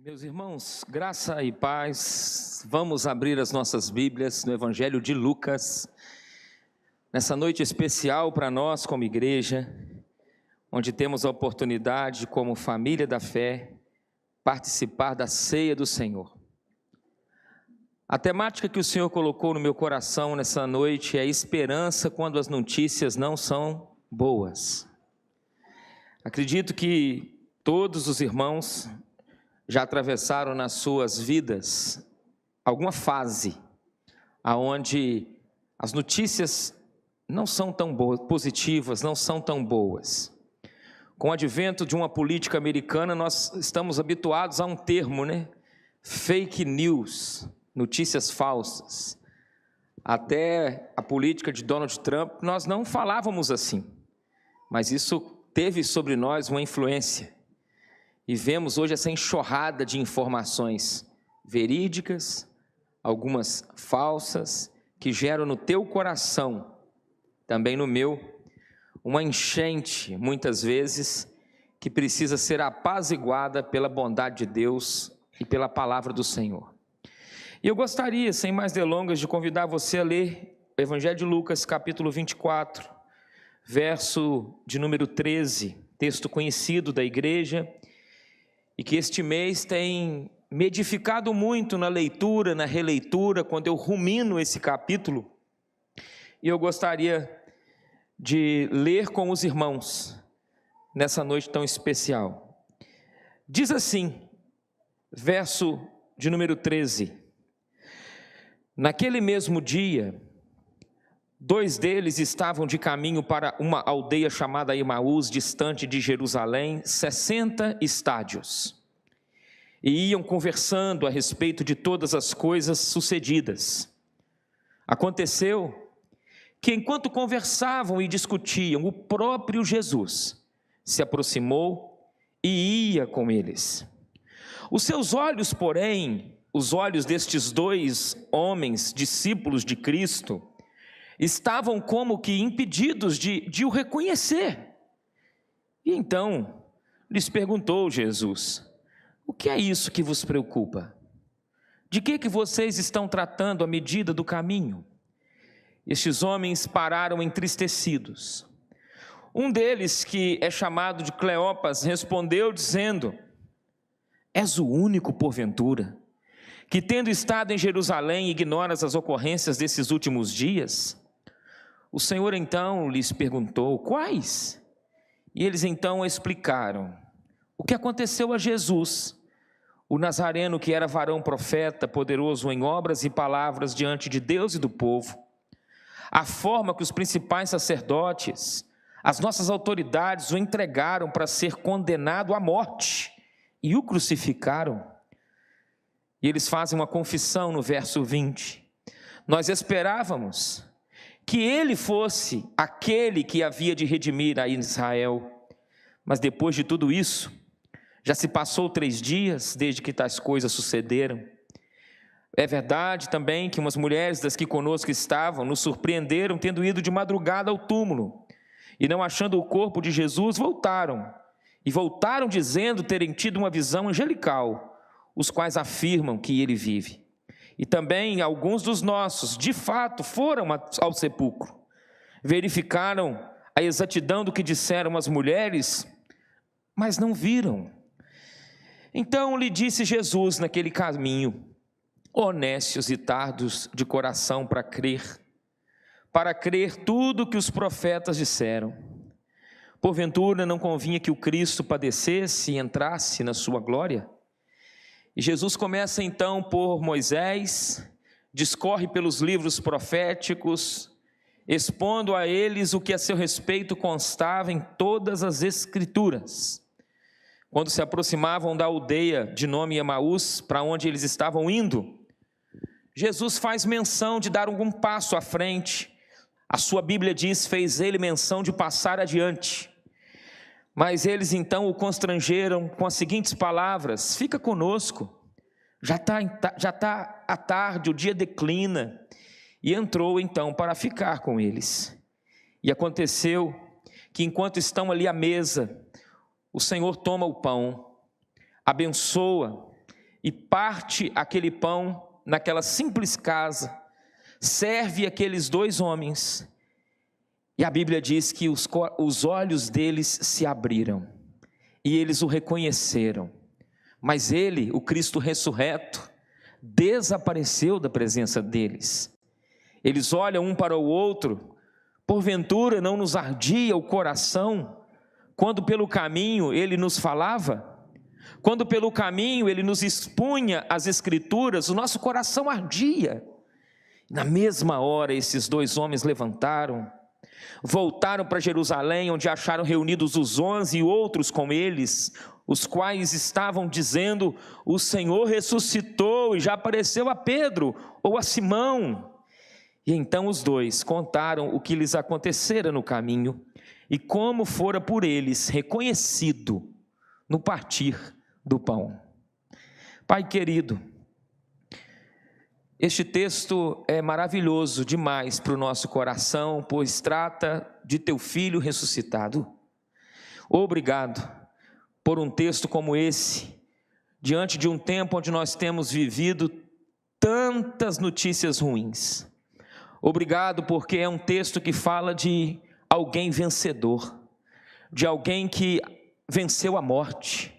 Meus irmãos, graça e paz, vamos abrir as nossas Bíblias no Evangelho de Lucas, nessa noite especial para nós como igreja, onde temos a oportunidade, como família da fé, participar da ceia do Senhor. A temática que o Senhor colocou no meu coração nessa noite é esperança quando as notícias não são boas. Acredito que todos os irmãos já atravessaram nas suas vidas alguma fase aonde as notícias não são tão boas, positivas, não são tão boas. Com o advento de uma política americana, nós estamos habituados a um termo, Fake news, notícias falsas. Até a política de Donald Trump, nós não falávamos assim, mas isso teve sobre nós uma influência. E vemos hoje essa enxurrada de informações verídicas, algumas falsas, que geram no teu coração, também no meu, uma enchente, muitas vezes, que precisa ser apaziguada pela bondade de Deus e pela palavra do Senhor. E eu gostaria, sem mais delongas, de convidar você a ler o Evangelho de Lucas, capítulo 24, verso de número 13, texto conhecido da igreja, e que este mês tem me edificado muito na leitura, na releitura, quando eu rumino esse capítulo, e eu gostaria de ler com os irmãos, nessa noite tão especial. Diz assim, verso de número 13: Naquele mesmo dia, dois deles estavam de caminho para uma aldeia chamada Emaús, distante de Jerusalém, 60 estádios. E iam conversando a respeito de todas as coisas sucedidas. Aconteceu que, enquanto conversavam e discutiam, o próprio Jesus se aproximou e ia com eles. Os seus olhos, porém, os olhos destes dois homens, discípulos de Cristo, estavam como que impedidos de o reconhecer. E então lhes perguntou Jesus: o que é isso que vos preocupa? De que vocês estão tratando à medida do caminho? Estes homens pararam entristecidos. Um deles, que é chamado de Cleopas, respondeu dizendo: és o único, porventura, que tendo estado em Jerusalém ignoras as ocorrências desses últimos dias? O Senhor então lhes perguntou: quais? E eles então explicaram o que aconteceu a Jesus, o Nazareno, que era varão profeta, poderoso em obras e palavras diante de Deus e do povo, a forma que os principais sacerdotes, as nossas autoridades, o entregaram para ser condenado à morte e o crucificaram. E eles fazem uma confissão no verso 20: nós esperávamos que ele fosse aquele que havia de redimir a Israel, mas depois de tudo isso, já se passou 3 dias desde que tais coisas sucederam. É verdade também que umas mulheres das que conosco estavam nos surpreenderam, tendo ido de madrugada ao túmulo, e não achando o corpo de Jesus, voltaram dizendo terem tido uma visão angelical, os quais afirmam que ele vive. E também alguns dos nossos, de fato, foram ao sepulcro, verificaram a exatidão do que disseram as mulheres, mas não viram. Então lhe disse Jesus naquele caminho: ó nécios e tardos de coração para crer tudo o que os profetas disseram. Porventura não convinha que o Cristo padecesse e entrasse na sua glória? E Jesus começa então por Moisés, discorre pelos livros proféticos, expondo a eles o que a seu respeito constava em todas as Escrituras. Quando se aproximavam da aldeia de nome Emaús, para onde eles estavam indo, Jesus faz menção de dar algum passo à frente. A sua Bíblia diz: fez ele menção de passar adiante. Mas eles então o constrangeram com as seguintes palavras: fica conosco, já está a tarde, o dia declina. E entrou então para ficar com eles. E aconteceu que, enquanto estão ali à mesa, o Senhor toma o pão, abençoa e parte aquele pão naquela simples casa, serve aqueles dois homens, e a Bíblia diz que os olhos deles se abriram, e eles o reconheceram, mas ele, o Cristo ressurreto, desapareceu da presença deles. Eles olham um para o outro, porventura não nos ardia o coração, quando pelo caminho ele nos falava? Quando pelo caminho ele nos expunha as Escrituras, o nosso coração ardia. Na mesma hora esses dois homens levantaram, voltaram para Jerusalém, onde acharam reunidos os 11 e outros com eles, os quais estavam dizendo: o Senhor ressuscitou e já apareceu a Pedro ou a Simão. E então os dois contaram o que lhes acontecera no caminho e como fora por eles reconhecido no partir do pão. Pai querido, este texto é maravilhoso demais para o nosso coração, pois trata de teu Filho ressuscitado. Obrigado por um texto como esse, diante de um tempo onde nós temos vivido tantas notícias ruins. Obrigado porque é um texto que fala de alguém vencedor, de alguém que venceu a morte,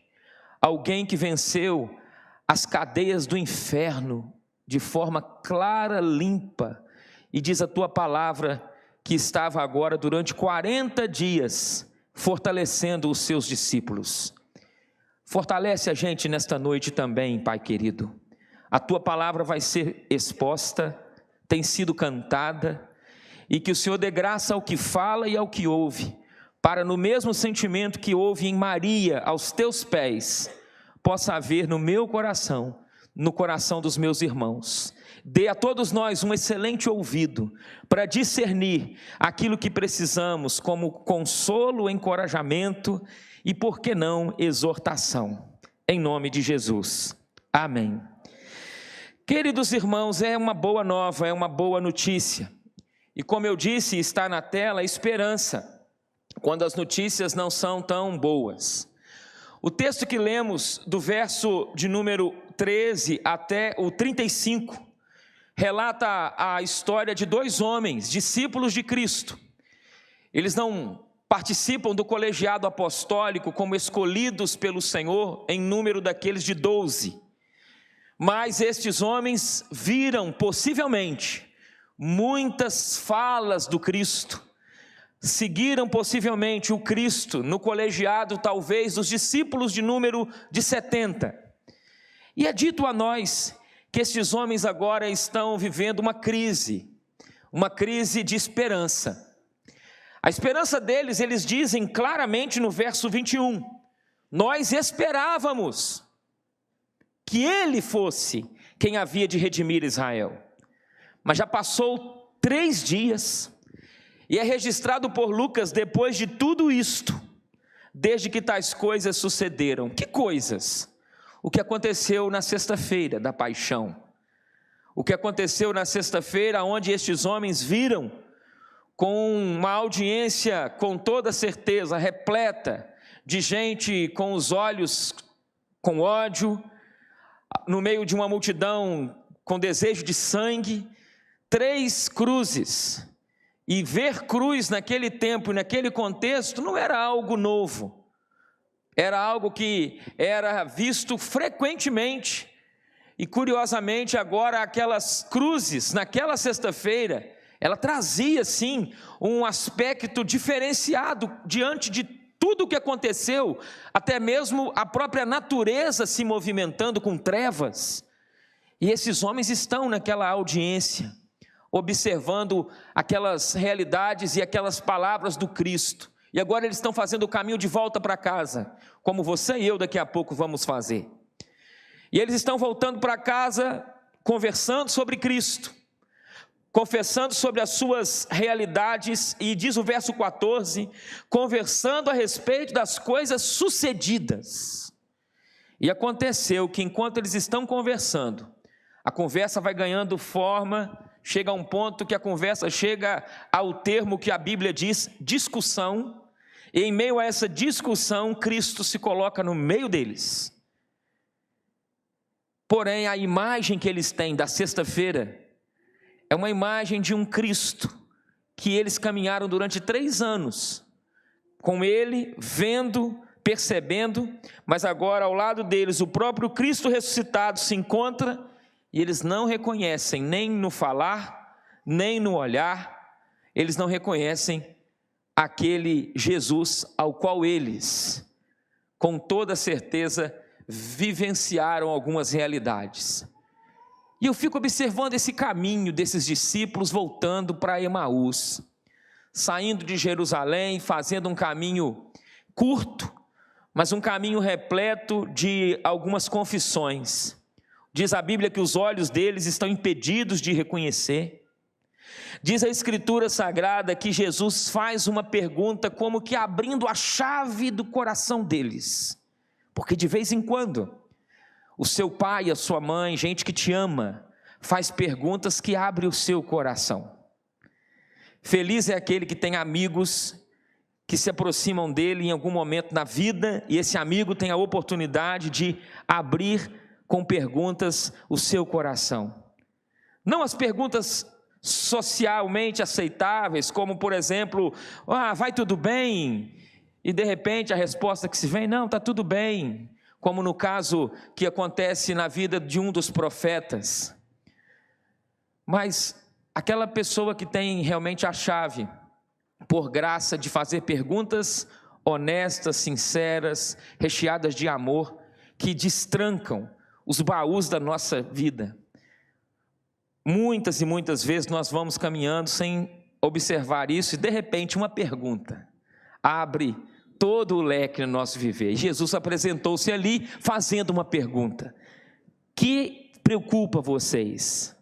alguém que venceu as cadeias do inferno de forma clara, limpa, e diz a tua palavra que estava agora durante 40 dias fortalecendo os seus discípulos. Fortalece a gente nesta noite também, Pai querido. A tua palavra vai ser exposta, tem sido cantada, e que o Senhor dê graça ao que fala e ao que ouve, para no mesmo sentimento que houve em Maria aos teus pés, possa haver no meu coração, no coração dos meus irmãos. Dê a todos nós um excelente ouvido para discernir aquilo que precisamos como consolo, encorajamento e, por que não, exortação. Em nome de Jesus. Amém. Queridos irmãos, é uma boa nova, é uma boa notícia. E como eu disse, está na tela esperança, quando as notícias não são tão boas. O texto que lemos, do verso de número 13 até o 35, relata a história de dois homens, discípulos de Cristo. Eles não participam do colegiado apostólico como escolhidos pelo Senhor em número daqueles de 12. Mas estes homens viram possivelmente muitas falas do Cristo, seguiram possivelmente o Cristo no colegiado, talvez, dos discípulos de número de 70. E é dito a nós que estes homens agora estão vivendo uma crise de esperança. A esperança deles, eles dizem claramente no verso 21, nós esperávamos que ele fosse quem havia de redimir Israel. Mas já passou 3 dias, e é registrado por Lucas depois de tudo isto, desde que tais coisas sucederam. Que coisas? O que aconteceu na sexta-feira da paixão. O que aconteceu na sexta-feira, onde estes homens viram, com uma audiência com toda certeza, repleta de gente com os olhos com ódio, no meio de uma multidão com desejo de sangue, 3 cruzes. E ver cruz naquele tempo, naquele contexto, não era algo novo. Era algo que era visto frequentemente. E curiosamente agora aquelas cruzes, naquela sexta-feira, ela trazia sim um aspecto diferenciado diante de tudo o que aconteceu, até mesmo a própria natureza se movimentando com trevas. E esses homens estão naquela audiência, observando aquelas realidades e aquelas palavras do Cristo. E agora eles estão fazendo o caminho de volta para casa, como você e eu daqui a pouco vamos fazer. E eles estão voltando para casa, conversando sobre Cristo, confessando sobre as suas realidades, e diz o verso 14, conversando a respeito das coisas sucedidas. E aconteceu que enquanto eles estão conversando, a conversa vai ganhando forma, chega a um ponto que a conversa chega ao termo que a Bíblia diz, discussão, e em meio a essa discussão, Cristo se coloca no meio deles. Porém, a imagem que eles têm da sexta-feira é uma imagem de um Cristo que eles caminharam durante 3 anos, com Ele, vendo, percebendo, mas agora ao lado deles o próprio Cristo ressuscitado se encontra e eles não reconhecem, nem no falar, nem no olhar, eles não reconhecem aquele Jesus ao qual eles, com toda certeza, vivenciaram algumas realidades. E eu fico observando esse caminho desses discípulos voltando para Emaús, saindo de Jerusalém, fazendo um caminho curto, mas um caminho repleto de algumas confissões. Diz a Bíblia que os olhos deles estão impedidos de reconhecer. Diz a Escritura Sagrada que Jesus faz uma pergunta como que abrindo a chave do coração deles. Porque de vez em quando, o seu pai, a sua mãe, gente que te ama, faz perguntas que abrem o seu coração. Feliz é aquele que tem amigos que se aproximam dele em algum momento na vida, e esse amigo tem a oportunidade de abrir com perguntas o seu coração. Não as perguntas socialmente aceitáveis, como por exemplo, vai tudo bem? E de repente a resposta que se vem, não, está tudo bem, como no caso que acontece na vida de um dos profetas. Mas aquela pessoa que tem realmente a chave, por graça, de fazer perguntas honestas, sinceras, recheadas de amor, que destrancam os baús da nossa vida. Muitas e muitas vezes nós vamos caminhando sem observar isso e de repente uma pergunta abre todo o leque no nosso viver. E Jesus apresentou-se ali fazendo uma pergunta: que preocupa vocês?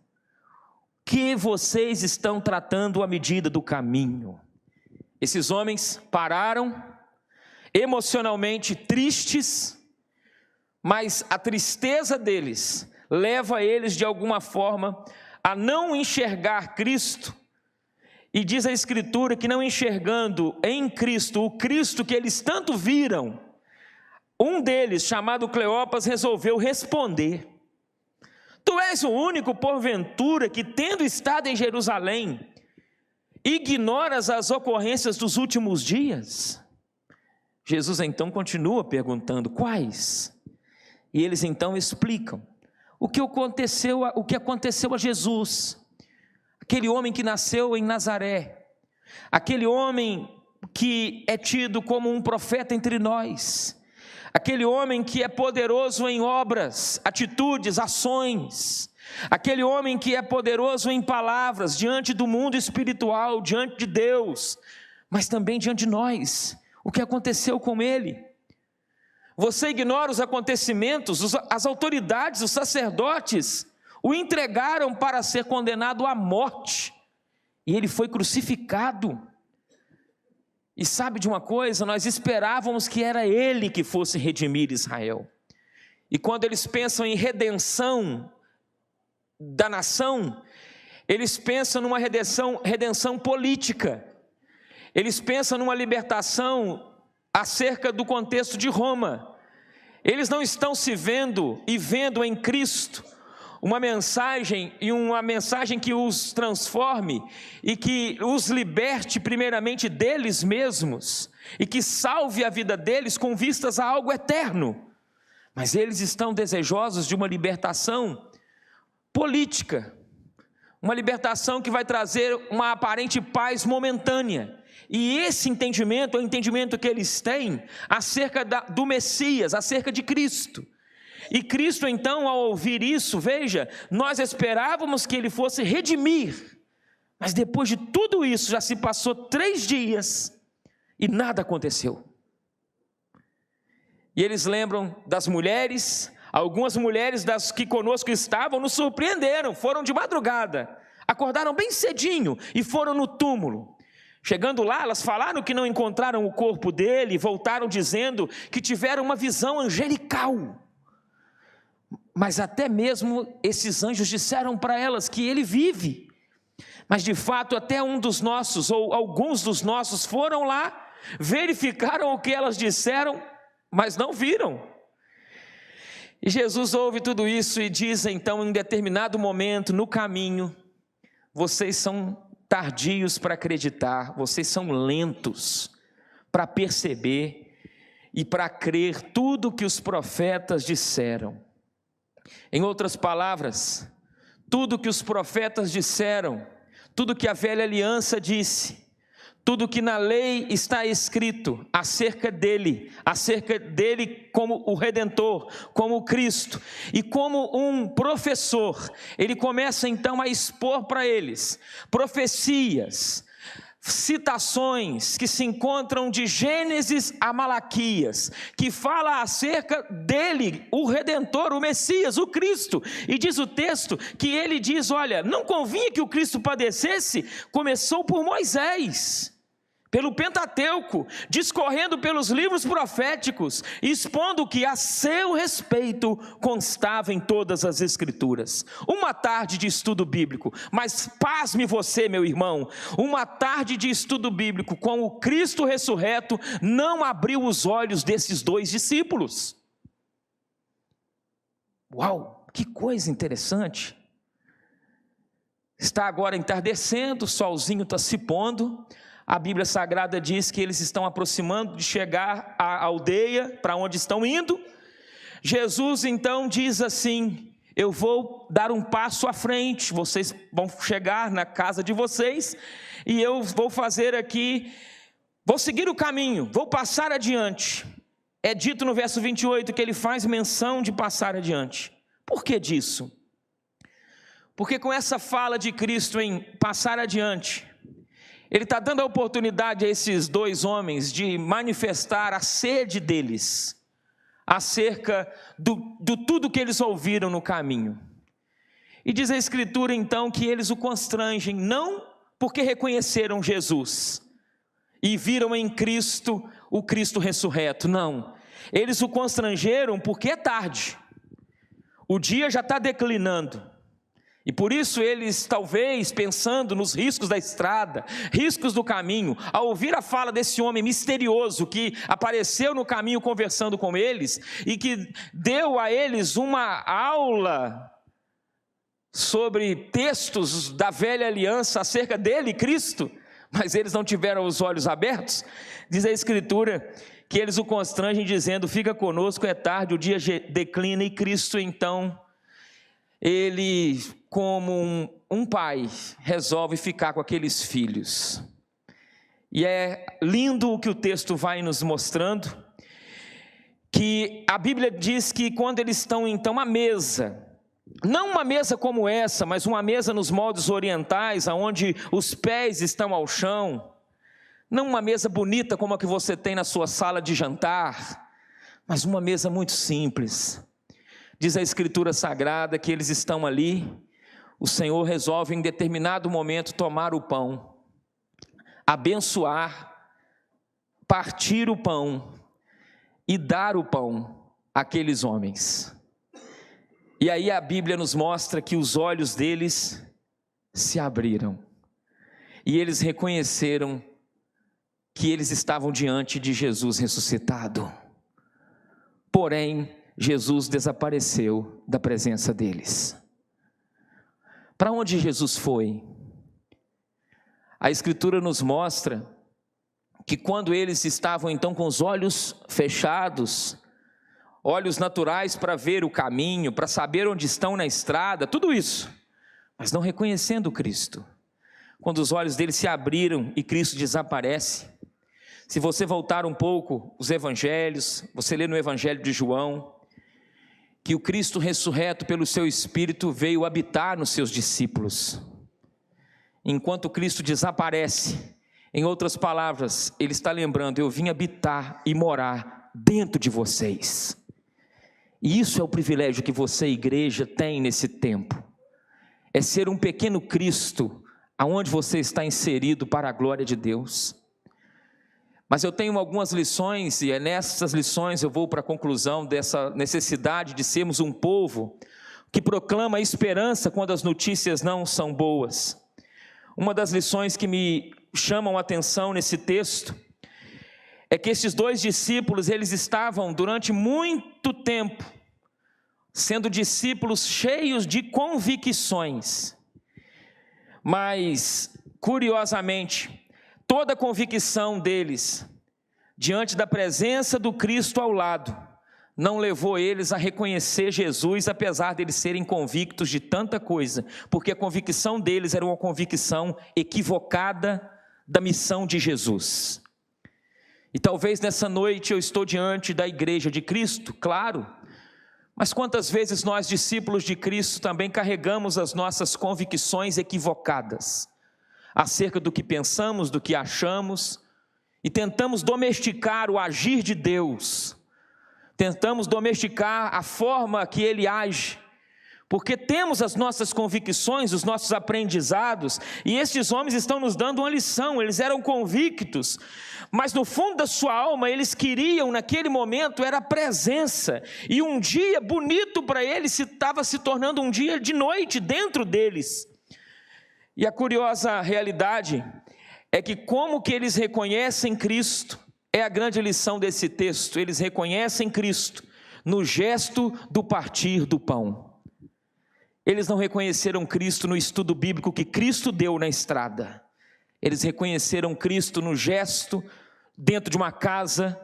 Que vocês estão tratando à medida do caminho? Esses homens pararam, emocionalmente tristes, mas a tristeza deles leva eles de alguma forma a não enxergar Cristo. E diz a Escritura que não enxergando em Cristo, o Cristo que eles tanto viram, um deles, chamado Cleopas, resolveu responder: tu és o único, porventura, que tendo estado em Jerusalém, ignoras as ocorrências dos últimos dias? Jesus então continua perguntando: quais? E eles então explicam o que aconteceu a Jesus, aquele homem que nasceu em Nazaré, aquele homem que é tido como um profeta entre nós, aquele homem que é poderoso em obras, atitudes, ações, aquele homem que é poderoso em palavras diante do mundo espiritual, diante de Deus, mas também diante de nós. O que aconteceu com ele? Você ignora os acontecimentos, as autoridades, os sacerdotes o entregaram para ser condenado à morte, e ele foi crucificado. E sabe de uma coisa? Nós esperávamos que era ele que fosse redimir Israel. E quando eles pensam em redenção da nação, eles pensam numa redenção política. Eles pensam numa libertação acerca do contexto de Roma. Eles não estão se vendo e vendo em Cristo uma mensagem que os transforme e que os liberte primeiramente deles mesmos e que salve a vida deles com vistas a algo eterno. Mas eles estão desejosos de uma libertação política, uma libertação que vai trazer uma aparente paz momentânea. E esse entendimento é o entendimento que eles têm acerca do Messias, acerca de Cristo. E Cristo então, ao ouvir isso, veja, nós esperávamos que ele fosse redimir, mas depois de tudo isso já se passou 3 dias e nada aconteceu. E eles lembram das mulheres, algumas mulheres das que conosco estavam nos surpreenderam, foram de madrugada, acordaram bem cedinho e foram no túmulo. Chegando lá, elas falaram que não encontraram o corpo dele e voltaram dizendo que tiveram uma visão angelical. Mas até mesmo esses anjos disseram para elas que ele vive. Mas de fato até um dos nossos, ou alguns dos nossos foram lá, verificaram o que elas disseram, mas não viram. E Jesus ouve tudo isso e diz então, em determinado momento, no caminho: vocês são tardios para acreditar, vocês são lentos para perceber e para crer tudo que os profetas disseram. Em outras palavras, tudo que os profetas disseram, tudo que a velha aliança disse, tudo que na lei está escrito acerca dele como o Redentor, como o Cristo, e como um professor, ele começa então a expor para eles profecias, citações que se encontram de Gênesis a Malaquias, que fala acerca dele, o Redentor, o Messias, o Cristo, e diz o texto que ele diz: olha, não convinha que o Cristo padecesse? Começou por Moisés, pelo Pentateuco, discorrendo pelos livros proféticos, expondo o que a seu respeito constava em todas as Escrituras. Uma tarde de estudo bíblico, mas pasme você, meu irmão, uma tarde de estudo bíblico com o Cristo ressurreto não abriu os olhos desses dois discípulos. Uau, que coisa interessante! Está agora entardecendo, o solzinho está se pondo. A Bíblia Sagrada diz que eles estão aproximando de chegar à aldeia para onde estão indo. Jesus então diz assim: eu vou dar um passo à frente, vocês vão chegar na casa de vocês, e eu vou fazer aqui, vou seguir o caminho, vou passar adiante. É dito no verso 28 que ele faz menção de passar adiante. Por que disso? Porque com essa fala de Cristo em passar adiante, ele está dando a oportunidade a esses dois homens de manifestar a sede deles acerca do tudo que eles ouviram no caminho. E diz a Escritura então que eles o constrangem, não porque reconheceram Jesus e viram em Cristo o Cristo ressurreto, não. Eles o constrangeram porque é tarde, o dia já está declinando. E por isso eles, talvez pensando nos riscos da estrada, riscos do caminho, ao ouvir a fala desse homem misterioso que apareceu no caminho conversando com eles e que deu a eles uma aula sobre textos da velha aliança acerca dele, Cristo, mas eles não tiveram os olhos abertos, diz a Escritura que eles o constrangem dizendo: fica conosco, é tarde, o dia declina. E Cristo então, ele, como um pai, resolve ficar com aqueles filhos. E é lindo o que o texto vai nos mostrando, que a Bíblia diz que quando eles estão então à mesa, não uma mesa como essa, mas uma mesa nos moldes orientais, onde os pés estão ao chão, não uma mesa bonita como a que você tem na sua sala de jantar, mas uma mesa muito simples. Diz a Escritura Sagrada que eles estão ali, o Senhor resolve em determinado momento tomar o pão, abençoar, partir o pão e dar o pão àqueles homens. E aí a Bíblia nos mostra que os olhos deles se abriram e eles reconheceram que eles estavam diante de Jesus ressuscitado. Porém, Jesus desapareceu da presença deles. Para onde Jesus foi? A Escritura nos mostra que quando eles estavam então com os olhos fechados, olhos naturais para ver o caminho, para saber onde estão na estrada, tudo isso, mas não reconhecendo Cristo, quando os olhos deles se abriram e Cristo desaparece. Se você voltar um pouco os evangelhos, você lê no Evangelho de João, que o Cristo ressurreto pelo seu Espírito veio habitar nos seus discípulos. Enquanto Cristo desaparece, em outras palavras, ele está lembrando: eu vim habitar e morar dentro de vocês. E isso é o privilégio que você, igreja, tem nesse tempo. É ser um pequeno Cristo, aonde você está inserido para a glória de Deus. Mas eu tenho algumas lições, e nessas lições eu vou para a conclusão dessa necessidade de sermos um povo que proclama esperança quando as notícias não são boas. Uma das lições que me chamam a atenção nesse texto é que esses dois discípulos, eles estavam durante muito tempo sendo discípulos cheios de convicções. Mas, curiosamente, toda a convicção deles, diante da presença do Cristo ao lado, não levou eles a reconhecer Jesus, apesar de eles serem convictos de tanta coisa, porque a convicção deles era uma convicção equivocada da missão de Jesus. E talvez nessa noite eu estou diante da igreja de Cristo, claro, mas quantas vezes nós, discípulos de Cristo, também carregamos as nossas convicções equivocadas acerca do que pensamos, do que achamos, e tentamos domesticar o agir de Deus, tentamos domesticar a forma que Ele age, porque temos as nossas convicções, os nossos aprendizados, e estes homens estão nos dando uma lição. Eles eram convictos, mas no fundo da sua alma, eles queriam, naquele momento, era a presença, e um dia bonito para eles estava se tornando um dia de noite dentro deles. E a curiosa realidade é que como que eles reconhecem Cristo, é a grande lição desse texto. Eles reconhecem Cristo no gesto do partir do pão. Eles não reconheceram Cristo no estudo bíblico que Cristo deu na estrada. Eles reconheceram Cristo no gesto, dentro de uma casa,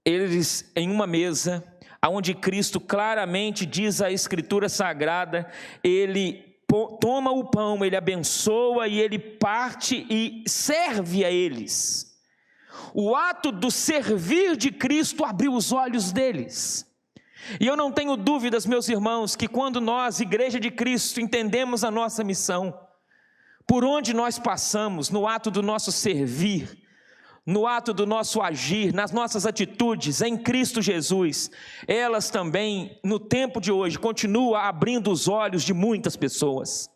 eles em uma mesa, onde Cristo claramente diz a Escritura Sagrada, Ele toma o pão, Ele abençoa e Ele parte e serve a eles. O ato do servir de Cristo abriu os olhos deles. E eu não tenho dúvidas, meus irmãos, que quando nós, Igreja de Cristo, entendemos a nossa missão, por onde nós passamos, no ato do nosso servir, no ato do nosso agir, nas nossas atitudes em Cristo Jesus, elas também, no tempo de hoje, continuam abrindo os olhos de muitas pessoas.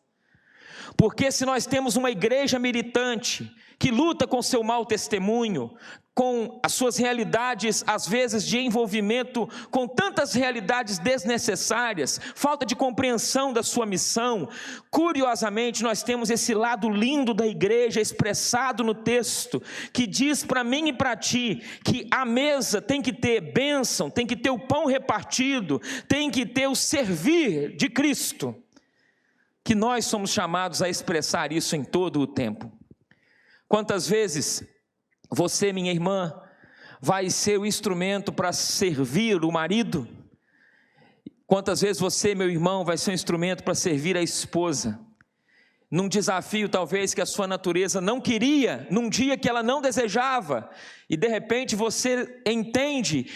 Porque se nós temos uma igreja militante, que luta com seu mau testemunho, com as suas realidades, às vezes de envolvimento com tantas realidades desnecessárias, falta de compreensão da sua missão, curiosamente nós temos esse lado lindo da igreja expressado no texto, que diz para mim e para ti, que a mesa tem que ter bênção, tem que ter o pão repartido, tem que ter o servir de Cristo, que nós somos chamados a expressar isso em todo o tempo. Quantas vezes você, minha irmã, vai ser o instrumento para servir o marido? Quantas vezes você, meu irmão, vai ser um instrumento para servir a esposa? Num desafio talvez que a sua natureza não queria, num dia que ela não desejava, e de repente você entende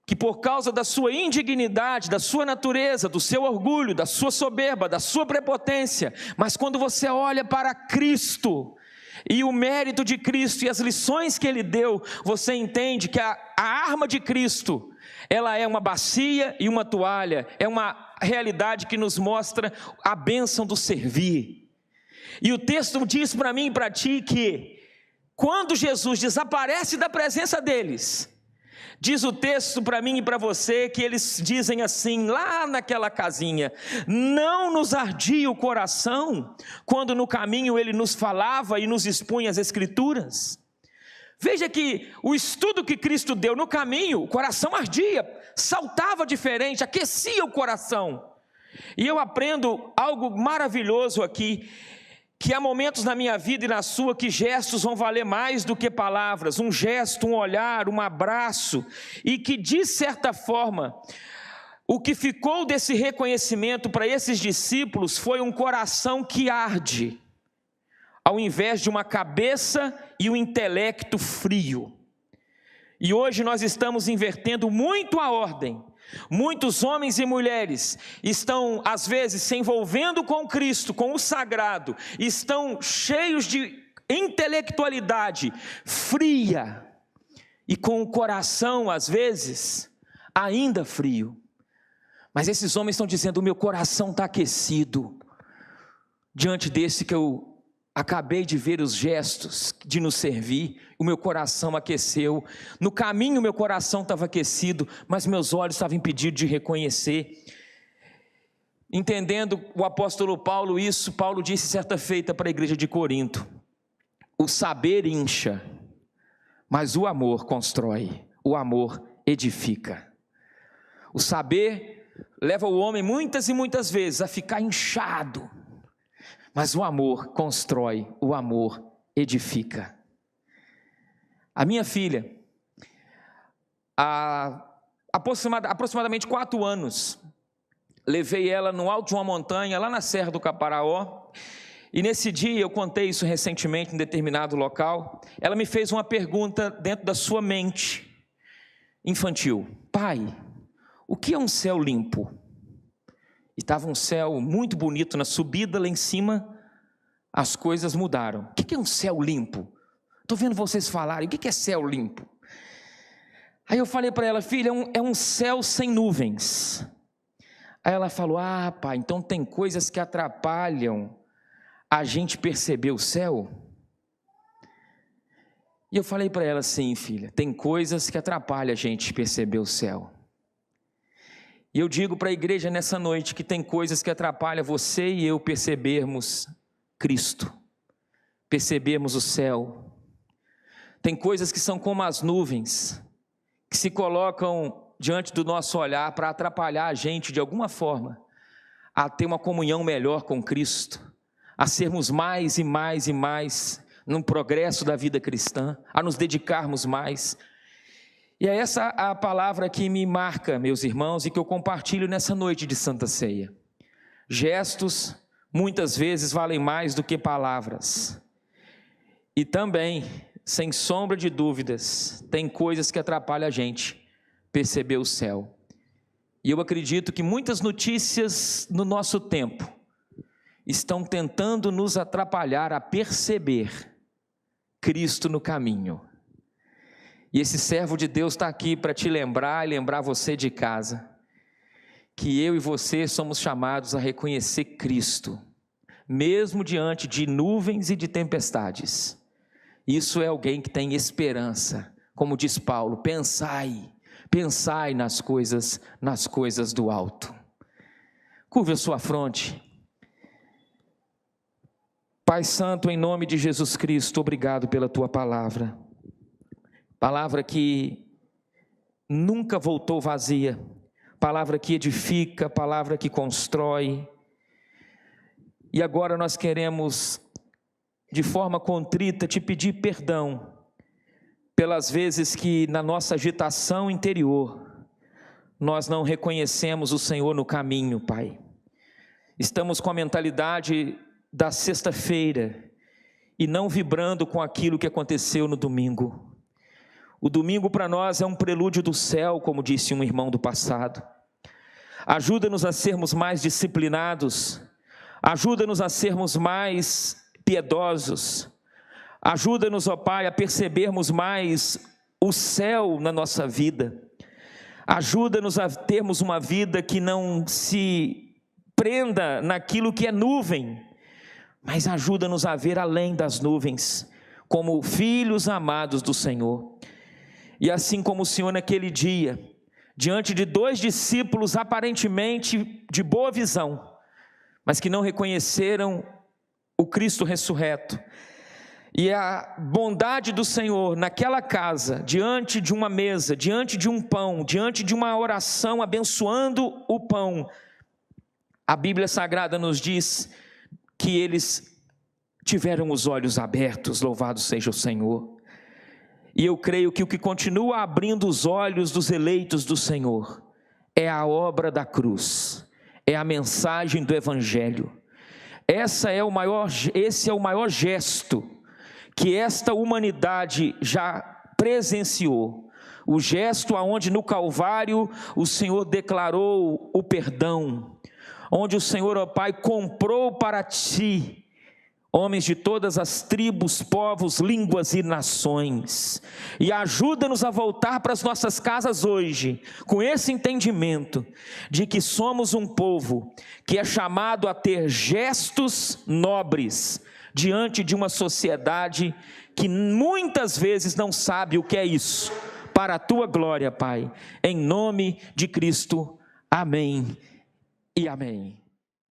que por causa da sua indignidade, da sua natureza, do seu orgulho, da sua soberba, da sua prepotência, mas quando você olha para Cristo, e o mérito de Cristo e as lições que Ele deu, você entende que a arma de Cristo, ela é uma bacia e uma toalha, é uma realidade que nos mostra a bênção do servir. E o texto diz para mim e para ti que, quando Jesus desaparece da presença deles, diz o texto para mim e para você que eles dizem assim, lá naquela casinha: não nos ardia o coração quando no caminho Ele nos falava e nos expunha as Escrituras? Veja que o estudo que Cristo deu no caminho, o coração ardia, saltava diferente, aquecia o coração. E eu aprendo algo maravilhoso aqui, que há momentos na minha vida e na sua que gestos vão valer mais do que palavras, um gesto, um olhar, um abraço, e que de certa forma, o que ficou desse reconhecimento para esses discípulos foi um coração que arde, ao invés de uma cabeça e um intelecto frio. E hoje nós estamos invertendo muito a ordem. Muitos homens e mulheres estão, às vezes, se envolvendo com Cristo, com o sagrado, estão cheios de intelectualidade fria e com o coração, às vezes, ainda frio. Mas esses homens estão dizendo: o meu coração está aquecido diante desse que eu acabei de ver os gestos de nos servir, o meu coração aqueceu. No caminho meu coração estava aquecido, mas meus olhos estavam impedidos de reconhecer. Entendendo o apóstolo Paulo isso, Paulo disse certa feita para a igreja de Corinto: o saber incha, mas o amor constrói, o amor edifica. O saber leva o homem muitas e muitas vezes a ficar inchado, mas o amor constrói, o amor edifica. A minha filha, há aproximadamente 4 anos, levei ela no alto de uma montanha, lá na Serra do Caparaó, e nesse dia, eu contei isso recentemente em determinado local, ela me fez uma pergunta dentro da sua mente infantil: pai, o que é um céu limpo? E estava um céu muito bonito na subida, lá em cima as coisas mudaram. O que é um céu limpo? Estou vendo vocês falarem, o que é céu limpo? Aí eu falei para ela: filha, é um céu sem nuvens. Aí ela falou: ah, pai, então tem coisas que atrapalham a gente perceber o céu? E eu falei para ela: sim, filha, tem coisas que atrapalham a gente perceber o céu. E eu digo para a igreja nessa noite que tem coisas que atrapalham você e eu percebermos Cristo, percebermos o céu. Tem coisas que são como as nuvens, que se colocam diante do nosso olhar para atrapalhar a gente de alguma forma a ter uma comunhão melhor com Cristo, a sermos mais e mais e mais no progresso da vida cristã, a nos dedicarmos mais. E é essa a palavra que me marca, meus irmãos, e que eu compartilho nessa noite de Santa Ceia. Gestos muitas vezes valem mais do que palavras. E também, sem sombra de dúvidas, tem coisas que atrapalham a gente perceber o céu. E eu acredito que muitas notícias no nosso tempo estão tentando nos atrapalhar a perceber Cristo no caminho. E esse servo de Deus está aqui para te lembrar e lembrar você de casa, que eu e você somos chamados a reconhecer Cristo, mesmo diante de nuvens e de tempestades. Isso é alguém que tem esperança, como diz Paulo: pensai nas coisas do alto. Curve a sua fronte. Pai Santo, em nome de Jesus Cristo, obrigado pela Tua palavra. Palavra que nunca voltou vazia, palavra que edifica, palavra que constrói. E agora nós queremos, de forma contrita, te pedir perdão pelas vezes que na nossa agitação interior nós não reconhecemos o Senhor no caminho, Pai. Estamos com a mentalidade da sexta-feira e não vibrando com aquilo que aconteceu no domingo. O domingo para nós é um prelúdio do céu, como disse um irmão do passado. Ajuda-nos a sermos mais disciplinados, ajuda-nos a sermos mais piedosos, ajuda-nos, ó Pai, a percebermos mais o céu na nossa vida, ajuda-nos a termos uma vida que não se prenda naquilo que é nuvem, mas ajuda-nos a ver além das nuvens, como filhos amados do Senhor. E assim como o Senhor naquele dia, diante de 2 discípulos aparentemente de boa visão, mas que não reconheceram o Cristo ressurreto, e a bondade do Senhor naquela casa, diante de uma mesa, diante de um pão, diante de uma oração abençoando o pão, a Bíblia Sagrada nos diz que eles tiveram os olhos abertos, louvado seja o Senhor. E eu creio que o que continua abrindo os olhos dos eleitos do Senhor é a obra da cruz, é a mensagem do Evangelho. Esse é o maior gesto que esta humanidade já presenciou. O gesto aonde no Calvário o Senhor declarou o perdão, onde o Senhor, ó Pai, comprou para ti homens de todas as tribos, povos, línguas e nações. E ajuda-nos a voltar para as nossas casas hoje, com esse entendimento de que somos um povo que é chamado a ter gestos nobres diante de uma sociedade que muitas vezes não sabe o que é isso. Para a tua glória, Pai, em nome de Cristo, amém e amém.